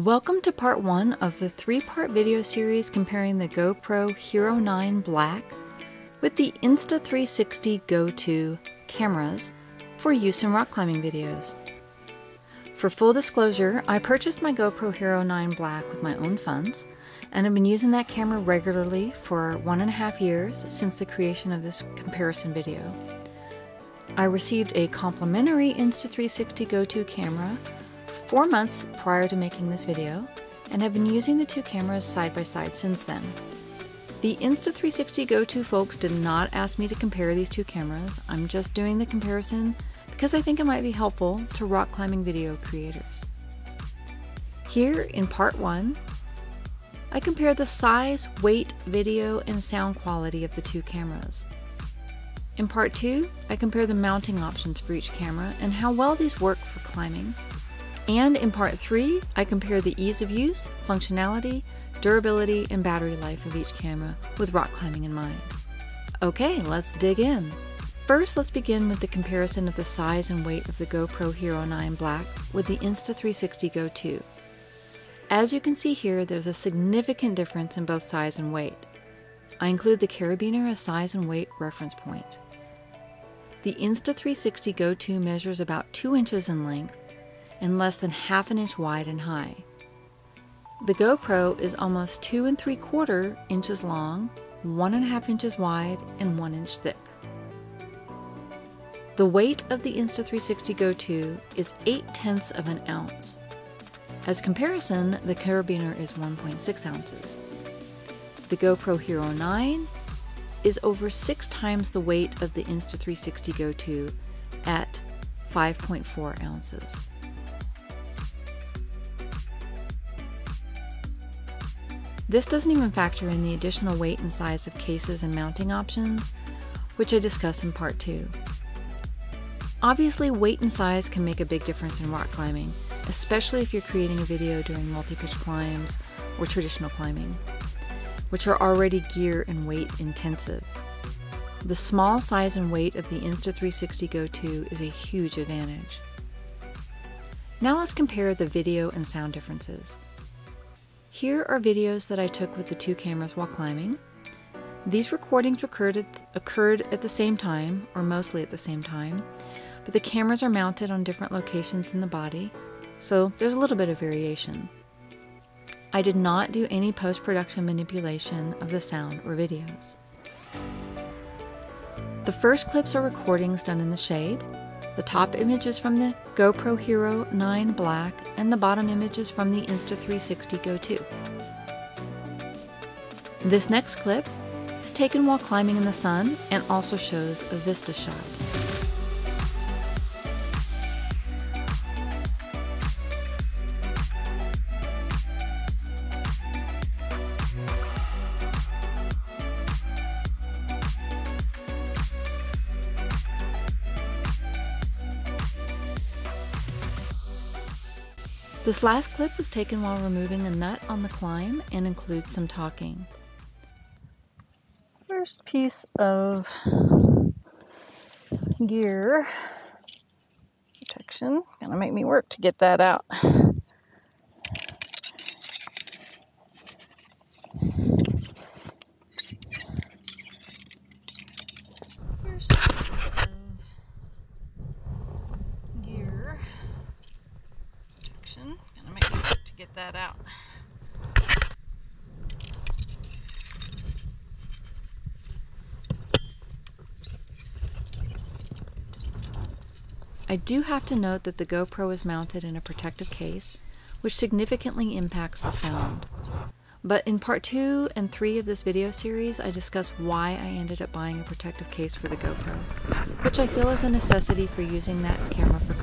Welcome to part 1 of the 3-part video series comparing the GoPro Hero 9 Black with the Insta360 Go 2 cameras for use in rock climbing videos. For full disclosure, I purchased my GoPro Hero 9 Black with my own funds and have been using that camera regularly for 1.5 years since the creation of this comparison video. I received a complimentary Insta360 Go 2 camera 4 months prior to making this video, and have been using the two cameras side by side since then. The Insta360 Go 2 folks did not ask me to compare these two cameras. I'm just doing the comparison because I think it might be helpful to rock climbing video creators. Here in part 1, I compare the size, weight, video, and sound quality of the two cameras. In part 2, I compare the mounting options for each camera and how well these work for climbing. And in part 3, I compare the ease of use, functionality, durability, and battery life of each camera with rock climbing in mind. Okay, let's dig in. First, let's begin with the comparison of the size and weight of the GoPro Hero 9 Black with the Insta360 Go 2. As you can see here, there's a significant difference in both size and weight. I include the carabiner as size and weight reference point. The Insta360 Go 2 measures about 2 inches in length and less than ½ inch wide and high. The GoPro is almost 2 3/4 inches long, 1.5 inches wide, and 1 inch thick. The weight of the Insta360 Go 2 is 0.8 of an ounce. As comparison, the carabiner is 1.6 ounces. The GoPro Hero 9 is over 6 times the weight of the Insta360 Go 2 at 5.4 ounces. This doesn't even factor in the additional weight and size of cases and mounting options, which I discuss in part 2. Obviously, weight and size can make a big difference in rock climbing, especially if you're creating a video during multi-pitch climbs or traditional climbing, which are already gear and weight intensive. The small size and weight of the Insta360 Go 2 is a huge advantage. Now let's compare the video and sound differences. Here are videos that I took with the two cameras while climbing. These recordings occurred at the same time, or mostly at the same time, but the cameras are mounted on different locations in the body, so there's a little bit of variation. I did not do any post-production manipulation of the sound or videos. The first clips are recordings done in the shade. The top image is from the GoPro Hero 9 Black, and the bottom image is from the Insta360 Go 2. This next clip is taken while climbing in the sun and also shows a vista shot. This last clip was taken while removing a nut on the climb and includes some talking. First piece of gear protection. Gonna make me work to get that out. First piece of gear. Gonna make me work to get that out. I do have to note that the GoPro is mounted in a protective case, which significantly impacts the sound. But in part 2 and 3 of this video series, I discuss why I ended up buying a protective case for the GoPro, which I feel is a necessity for using that camera for